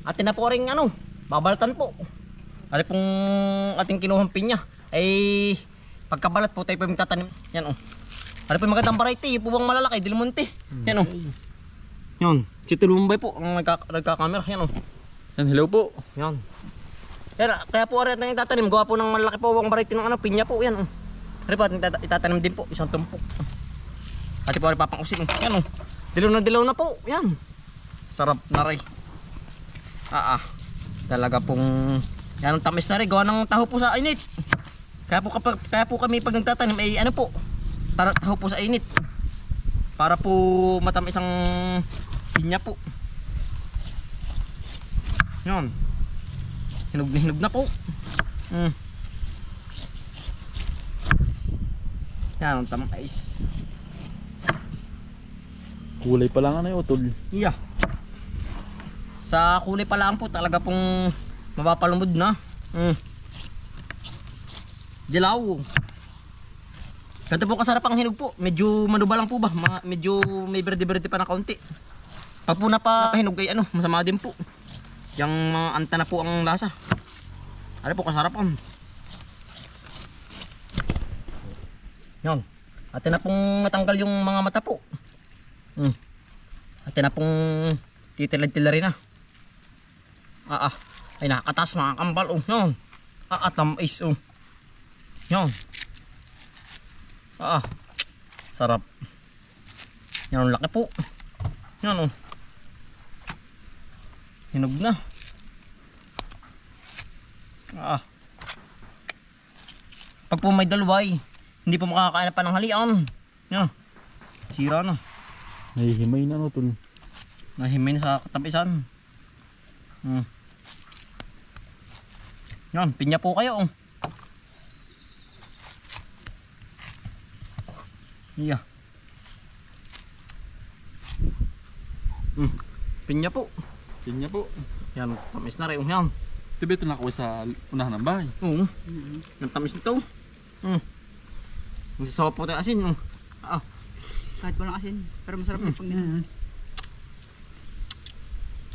atin na po rin ano, babalatan po. Ari pong ating kinuhang pinya ay pagkabalat po tayo po magtatanim. Yan oh. Ari po magandang variety, yung po bang malalaki, Delmonte. Yan oh. Yan, si Tulumbay po ang nagkakamera. Yan oh. Yan, hello po. Yan. Yan, kaya po ari ating itatanim, gawa po ng malalaki po ang variety ng ano, pinya po. Yan oh. Ari po ating itatanim din po, isang tumpok. Ati po ari papangusin oh. Yan oh. Dilaw na po. Yan. Sarap na rin. Talaga pong yan ang tamis na rin. Gawa ng taho po sa init. Kaya po kami pag nagtatanim ay ano po, taho po sa init. Para po matamis ang pinya po. Yan. Hinog na po. Yan ang tamis. Kulay pa lang ano yung utol. Yeah. Sa kulay pa lang po talaga pong mapapalumod na. Dilaw. Ganito po kasarap ang hinog po. Medyo manuba lang po ba? Medyo may berde-berde pa na kaunti. Pag po napahinog ay ano, masama din po. Yang anta na po ang lasa. Ano po kasarap ang. Yan. Atin na pong matanggal yung mga mata po. Atin na pong titilad-tilad rin na. Ay nakakatas mga kambal oh. Yan. Tamis oh. Yan. Sarap. Yan ang laki po. Yan oh. Hinog na. Pag po may dalaway, hindi po makakain pa ng halian. Yan. Sira na. Nahihimay na no tol. Nahihimay na sa katapisan. Yan, pinya po kayo oh. Yeah. Pinya po. Pinya po. Yan, tamis na rin oh. Yan. Ito ba ito nakuha sa unahan ng bahay? Oo. Yung tamis nito. Magsasawa po tayo asin oh. Kahit walang asin, pero masarap yung pag nila.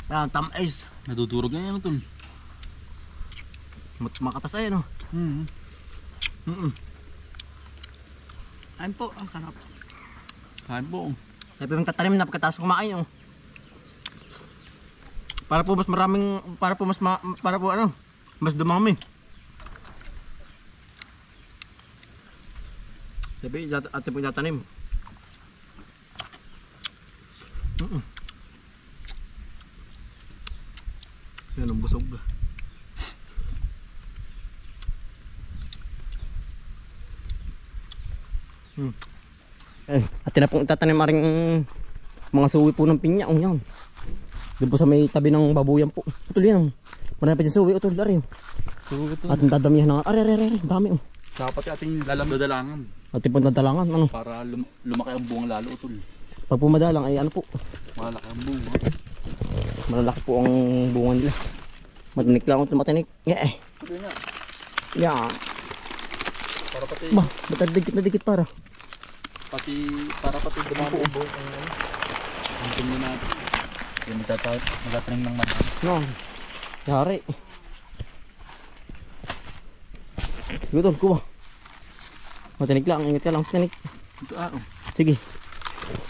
Yan, tamis. Nadudurog na yan tol. Makatas ay no. Ayun po, ang sarap. Kain po. Tayo po yung tatanim na pagkatapos kumain oh. Para po mas maraming, para po ano, mas dumami. Sabi, atin po yung tatanim. Yan ang busog. Atin na pong tatanim maring mga suwi po ng pinya. Yan. Doon po sa may tabi ng babuyan po. Utol yan. Marami pa dyan suwi. Utol, ari. Suwi ito. At dadamihan na. Ari. Dami. Dapat ating dadalangan. Atin po dadalangan. Ano? Para lumaki ang bunga lalo utol. Pag pumadalang ay ano po. Malaki ang bunga. Malalaki po ang bunga nila. Matinik lang ito. Matinik. Yeah. Yeah. Para pati. Bah, ba't dikit para? Pati dumami ang buhok ang ano. Ang tingin natin. Yung magtatanim ng manang. No. Yari. Gutol, kuha. Matinik lang, ingat ka lang sa tinik. Ito Sige.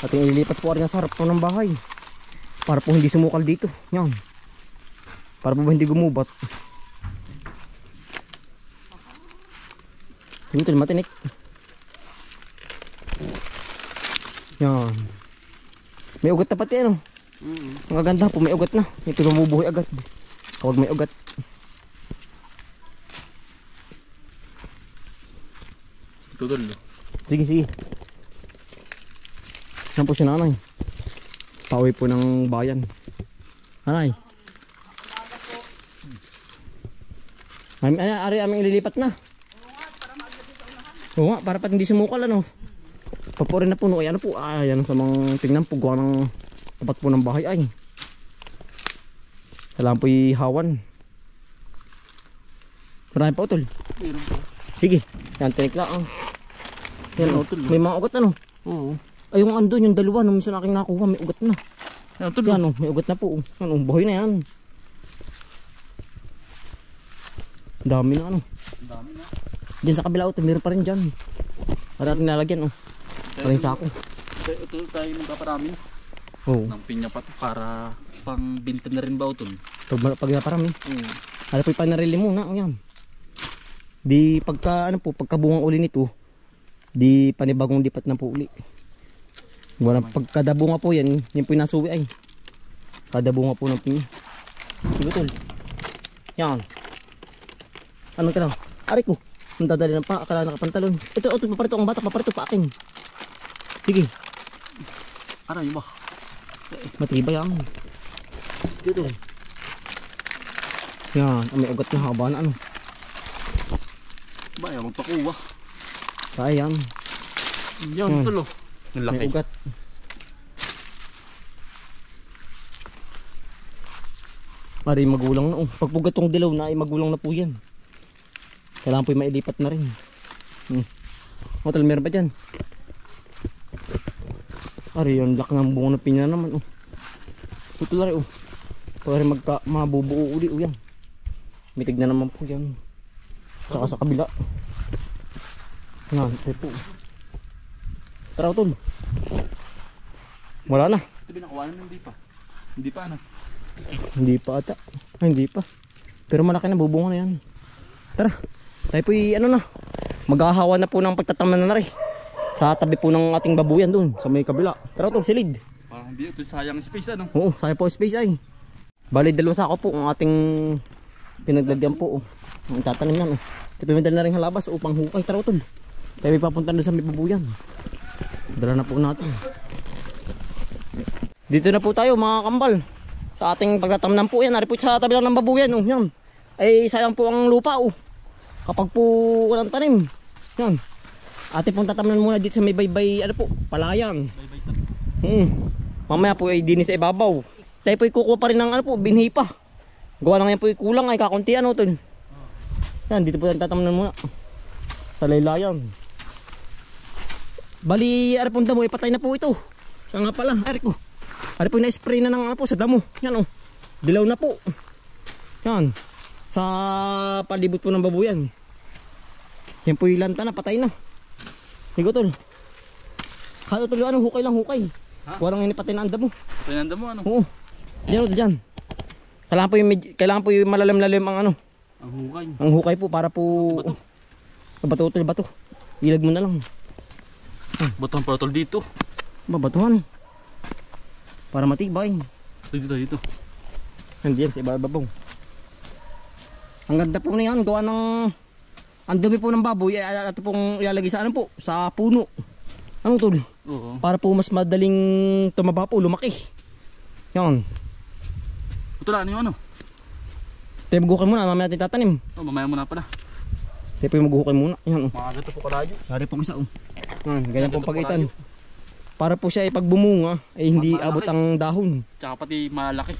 Ating ililipat po rin sa harap po ng bahay. Para po hindi sumukal dito. Yan. Para po hindi gumubat. Gutol, matinik. Yan. May ugat na pati ano. Ang gaganda po, may ugat na. Ito lumubuhay agad. Kapag may ugat. Ito tol. Sige. Yan po si nanay. Pauwi po ng bayan. Nanay. Ari aming ililipat na. Oo nga, para pat hindi sumukal ano. Papurin na puno ay ano po. Yan sa mga tingnan po. Gawa ng tapat po ng bahay ay. Kailangan po ihawan. Marami pa utol. Meron po. Sige. Yan tinik lang. Yan Utol. may mga ugat ano. Oo. Ay yung andun yung dalawa. Nung minsan aking nakuha may ugat na. Yan utol. Yan may ugat na po. Yan buhay na yan. Dami na ano. Ang dami na. Diyan sa kabila ito, meron pa rin dyan. Para natin nalagyan oh. Para yung sako. Ito tayo magpaparami Oo. ng pinya pati para pang binta na rin ba ito? Pag naparami. Oo. Ano po yung panarili muna. O yan. Di pagka ano po, pagkabungang uli nito, di panibagong lipat na po uli. Wala pagkada bunga po yan, yan po yung nasuwi ay. Kada bunga po ng pinya. Sige tol. Yan. Ano ka lang? Ari ko. Ang dadali ng pa, akala nakapantalon. Ito, paparito ang bata, paparito pa akin. Sige. Aray ba? Matibay yan. Dito. Yan, may ugat na haba na ano. Ba, ayaw magpakuha. Sayang. Yan, tulo. Ang laki. May ugat. Pari magulang na oh. Pagpugat tong dilaw na ay magulang na po yan. Kailangan po yung mailipat na rin. Hotel meron pa dyan. Pari yung laki ng bunga ng pinya naman oh. Tutulari oh. Pari mabubuo uli oh yan. Mitig na naman po yan. Tsaka sa kabila. Yan, ito po. Tara tol. Wala na. Ito binakuha na, hindi pa. Hindi pa ano. Hindi pa ata. Ay, hindi pa. Pero malaki na bubunga na yan. Tara. Tayo po ano na. Maghahawa na po ng pagtataman na rin. Sa tabi po ng ating babuyan doon. Sa may kabila. Tara tol, silid. Parang hindi ito sayang space ano. Oo, sayang po space ay. Bali dalawang sako po ang ating pinaglagyan po. Ang tatanim yan. Ito pimindal na rin halabas upang hukay. Tara tol. Tayo papunta doon sa may babuyan. Dala na po natin. Dito na po tayo mga kambal. Sa ating pagtatamnan po yan. Ari po sa tabi lang ng babuyan. Oh, yan. Ay sayang po ang lupa. Oh. Kapag po walang tanim. Yan. Ating pong tatamnan muna dito sa may baybay. Ano po? Palayan. Bye-bye tayo. Mamaya po ay dinis sa ibabaw. Tayo po ay kukuha pa rin ng ano po. Binhi pa. Gawa lang yan po ay kulang. Ay kakunti ano tol. Yan. Dito po ang tatamnan muna. Sa laylayan. Bali, ari pong damo, ipatay na po ito. Siya nga pala, ari ko. Ari po na-spray na ng ano po sa damo. Yan oh. Dilaw na po. Yan. Sa palibot po ng babuyan. Yan po yung lanta na, patay na. Higo tol. Kaya tol, ano, hukay lang, hukay. Ha? Walang inipatay na ang damo. Pinanda mo ano? Oo. Diyan o, diyan. Kailangan po yung malalim-lalim ang ano. Ang hukay. Ang hukay po para po... Bato. Bato. Ilag mo na lang. Bato ang patol dito. Babatuhan. Para matibay. Dito. Nandiyan sa ibabaw. Ang ganda po na yan. Gawa ng... Ang dumi po ng baboy. At pong ilalagay sa ano po? Sa puno. Ano tol? Oo. Para po mas madaling tumaba po. Lumaki. Yan. Ito lang ano yung ano? Tayo maghukay muna. Mamaya natin tatanim. Oh, mamaya mo na pala. Tayo po yung maghukay muna. Yan o. Mga gato po kalayo. Sari pong isa o. Ganyan pong pagitan. Para po siya ay pag bumunga ay hindi abot ang dahon. Tsaka pati malaki.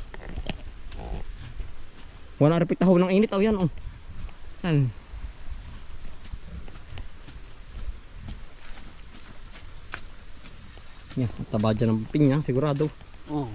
Wala repit tahaw ng init. O yan o. Yan. Yan. Taba dyan ng pinya sigurado. Oo.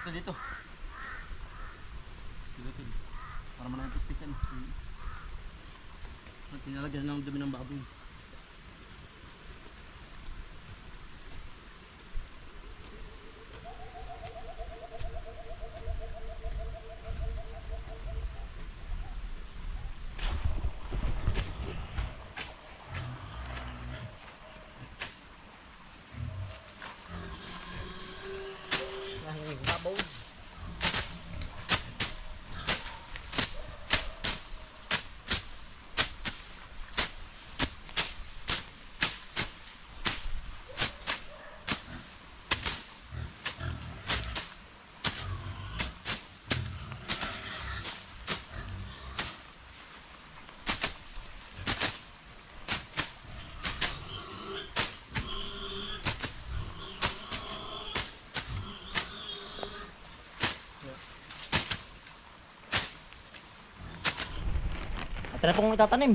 Dito. Para manang pispisan. At tinalagyan ng dumi ng baboy. Babaw. Ito na pong itatanim.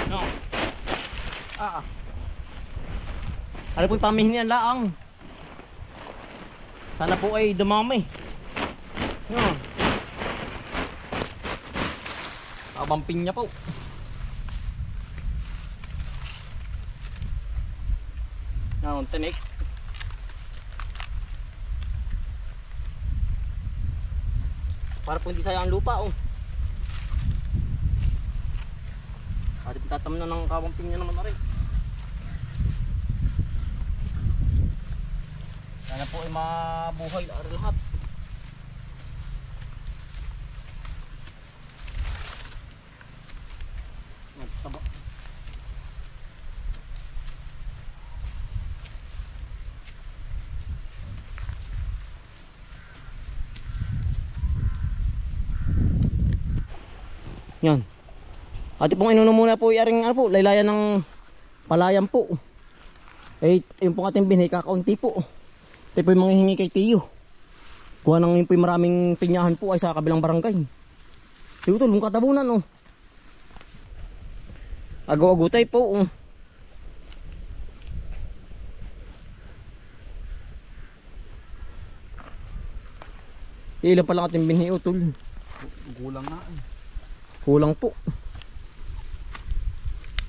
No. Ano po yung pamihin yan laang. Sana po ay dumami. No. Abang pinya po. Yan, tinik. Para po hindi sayang ang lupa, oh. Para tataman na ng kabang pinya naman na rin. Sana po ay mabuhay lahat. Taba. Yan. Ate pong inuno muna po iaring ano po, laylayan ng palayan po. Eh, yung pong ating binhi kakaunti po. Ito po yung mga hingi kay Tiyo. Kuha nang yung po yung maraming pinyahan po ay sa kabilang barangay. Tiyo tol, yung katabunan oh. Agaw-agutay po oh. Ilan pa lang ating binhi oh tol. Kulang nga eh. Kulang po.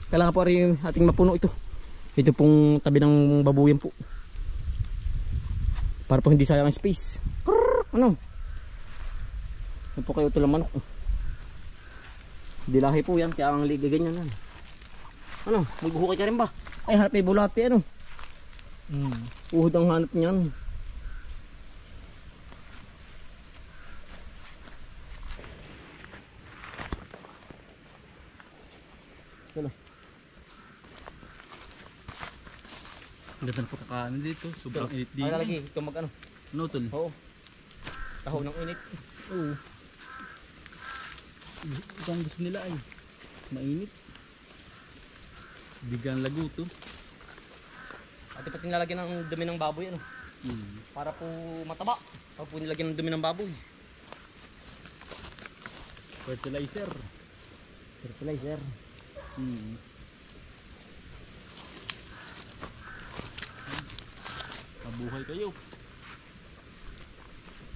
Kailangan po rin ating mapuno ito. Ito pong tabi ng babuyan po. Para po hindi sayang ang space. Krrrr, ano? Ano po kayo ito lang manok. Dilahi po yan. Kaya ang liga ganyan yan. Ano? Maghuhukay ka rin ba? Ay hanap ay bulati ano? Uhod ang hanap niyan. Ano? Ganda na pagkakaano dito. Sobrang init Ay dito. lalagi. Ito mag ano? Ano tol? Oo. Tahaw ng init. Oo. Ito ang gusto nila ay mainit. Bigang lago to. At pati nilalagyan ng dumi ng baboy ano? Para po mataba. Para po nilagyan ng dumi ng baboy. Fertilizer. Fertilizer. Mabuhay kayo.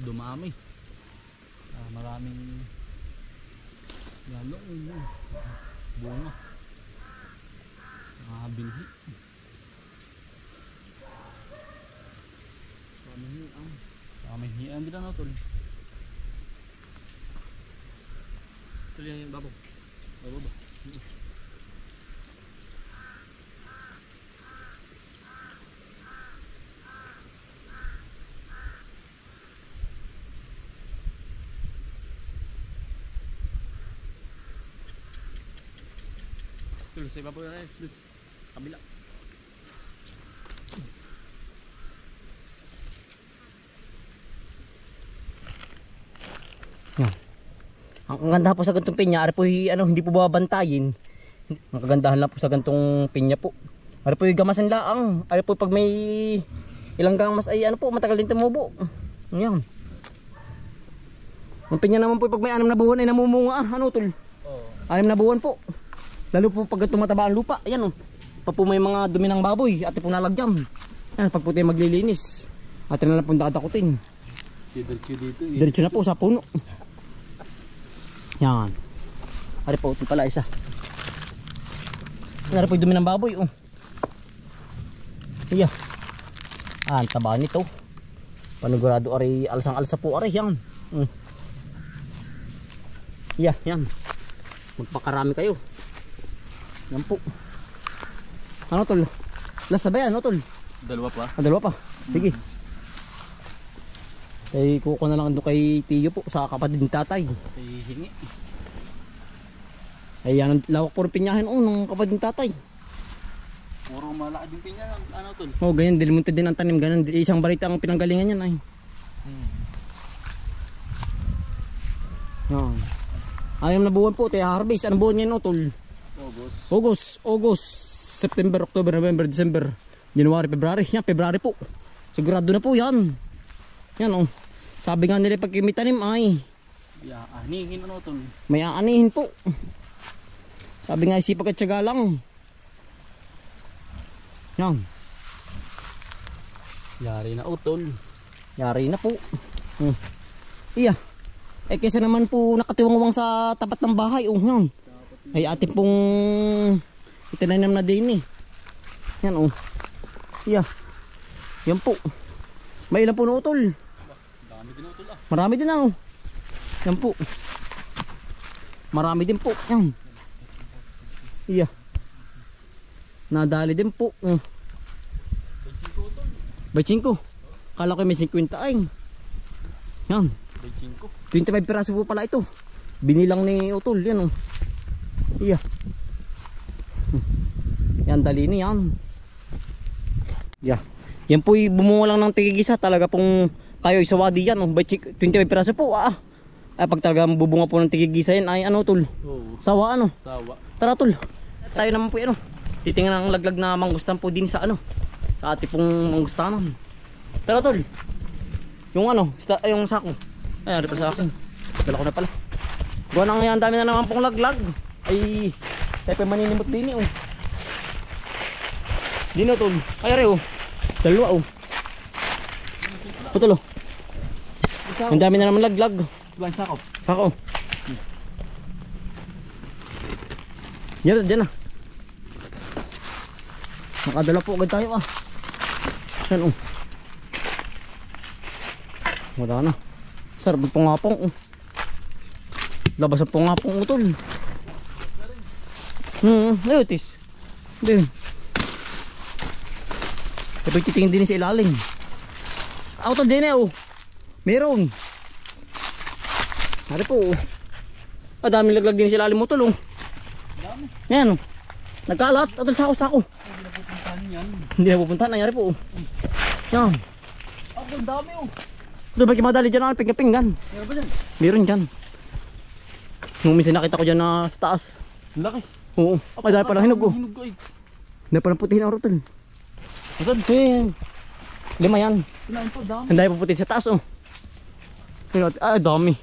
Dumami. Maraming lalong bunga. Mga binhi. Pamihian din na tol. Ito yung baboy. Baba ba? Tuloy sa baboy na rin. Kabila. Yan. Ang ganda po sa gantong pinya, ari po ano, hindi po babantayin. Ang kagandahan lang po sa gantong pinya po. Ari po gamasan laang. Ari po pag may ilang gamas ay ano po, matagal din tumubo. Yan. Ang pinya naman po pag may 6 na buwan ay namumunga. Ano tol? Oo. 6 na buwan po. Lalo po pag tumataba ang lupa. Ayan oh. Pag po may mga dumi ng baboy, ate po nalagyam. Yan, pag po tayo maglilinis. Ate na lang po dadakutin. Diretso dito eh. Diretso na po sa puno. Yan. Ari po, ito pala isa. Ari po yung dumi ng baboy oh. Iya. Ang taba nito. Panigurado ari alsang-alsa po ari yan. Iya, yan. Magpakarami kayo. Yan po. Ano tol? Last na ba yan? Ano tol? Dalawa pa. Dalawa pa. Sige. Eh, kuko na lang doon kay Tiyo po sa kapatid ni tatay. Hingi. Ay, yan ang lawak po rin pinyahin ng kapatid ni tatay. Puro malaki din pinya. Ano tol? Oh, ganyan. Dilimunti din ang tanim. Ganyan. Isang balita ang pinanggalingan yan ay. Yan. 6 na buwan po. Tayo harvest. Anong buwan yan tol? August, September, October, November, December, January, February. Yan, February po. Sigurado na po yan. Yan oh. Sabi nga nila pag may tanim ay Yeah, aningin ano tol. May aanihin po. Sabi nga sipag at tiyaga lang. Yan. Yari na utol. Yari na po. Iya. Kesa naman po nakatiwangwang sa tapat ng bahay. Yan. Ay atin pong itinanam na din eh. Yan Iya. Yan po. May ilan po na utol. Dami din utol ah. Marami din Yan po. Marami din po. Yan. Iya. Nadali din po. 25. Kala ko may 50 ay. Yan. 25 piraso po pala ito. Binilang ni Utol. Yan Iya. Yan dali ni yan. Yeah. Yan po bumunga lang ng tigigisa. Talaga pong kayo isawadi yan. 25 piraso po Ay pag talaga bubunga po ng tigigisa yan ay Tol? Oo. Sawa Sawa. Tara Tol. Tayo naman po titingnan ang laglag na mangustan po din sa sa ating pong manggustanan. Tara Tol. Yung yung sako. Ay ari pa sa akin. Dala ko na pala. Gawa nang yan dami na naman pong laglag. Ay tayo pa maninimot din Dino Tol. Ay ari dalawa Putol ang dami na naman laglag. Blind sako. Sako. Diyan Nakadala po agad tayo Yan Wala na. Sarap ng pungapong Labas ang pungapong Utol. Ayutis. Din. Kapag titingin din sa ilalim. Utol din meron. Hari po daming laglag din sa ilalim mo Utol Dami. Yan nagkalat. Utol sako. Hindi na pupuntahan. Nangyari po Yan. Ang dami Ito ba kimadali dyan pinggan? Meron ba dyan? Meron dyan. Nung minsan nakita ko dyan sa taas. Laki. Oo. Ay dahil palang hinog Hinog ko Dahil palang putihin ang Utol. Asan? 5 yan. Kinain pa dami. Ang dahil pa putihin sa taas dami.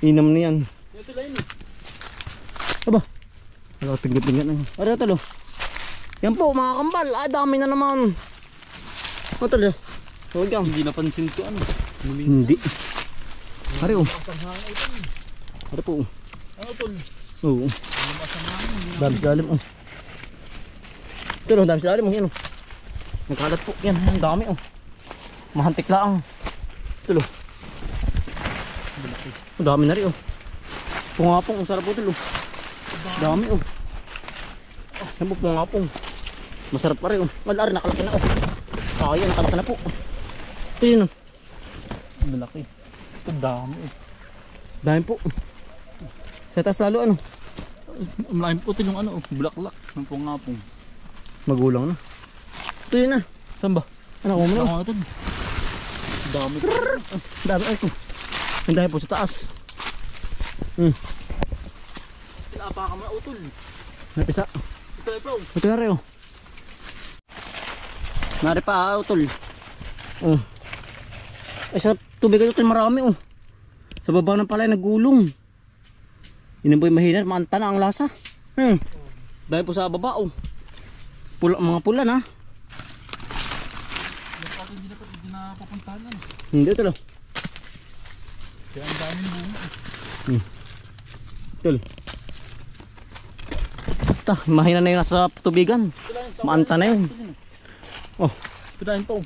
Inam na yan. Ito lang Aba. Pinggan na. Ano Utol Yan po mga kambal. Dami na naman. Utol Huwag yan. Hindi napansin ko Hindi. Hari Hari po Ano tol? Oo. Dami sa lalim Ito dami sa lalim yan Nagkalat po yan. Ang dami Mahantik lang. Ito Ang dami na rin Pungapong. Ang sarap po ito Dami Yan po pungapong. Masarap pa rin Malari nakalaki na Kaya nakalaki na po. Ito yun Malaki. Ito dami Dami po. Sa taas lalo Malaking puti yung bulaklak ng pungapong. Magulang na. Ito yun Saan ba? Ano ko mo Ako ito. Dami. Dami ito. Ang dami po sa taas. Pinapa ka mo utol. Napisa. Ito na po. Ito na rin Nari pa Utol. Ay sa tubig ito marami Sa baba ng palay nagulong. Yun po yung mahina. Maanta na ang lasa. Dahil po sa baba Pula, mga pula na. Hindi na papuntahan na. Hindi Utol Kaya ang daming bunga. Utol. Mahina na yung nasa tubigan. Maanta na yun. Ito dahil po.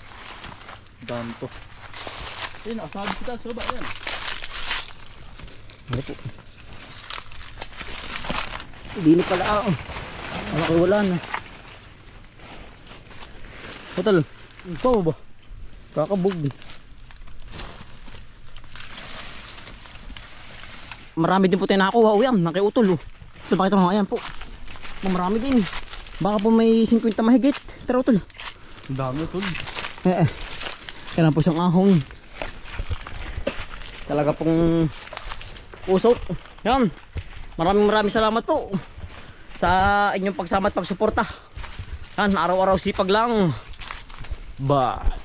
Dami po. Ayun, nakasabi kita sa baba yan. Ano po? Hindi na pala wala na. Utol. Ikaw ba? Kakabog. Marami din po tayo nakakuha yan. Nakiutol Ito bakit mga yan po. Marami din. Baka po may 50 mahigit. Tara Utol. Ang dami tol. Kaya po isang ahong. Talaga pong usok. Yan. Maraming salamat po sa inyong pagsama at pagsuporta. Yan, araw-araw sipag lang. Bye.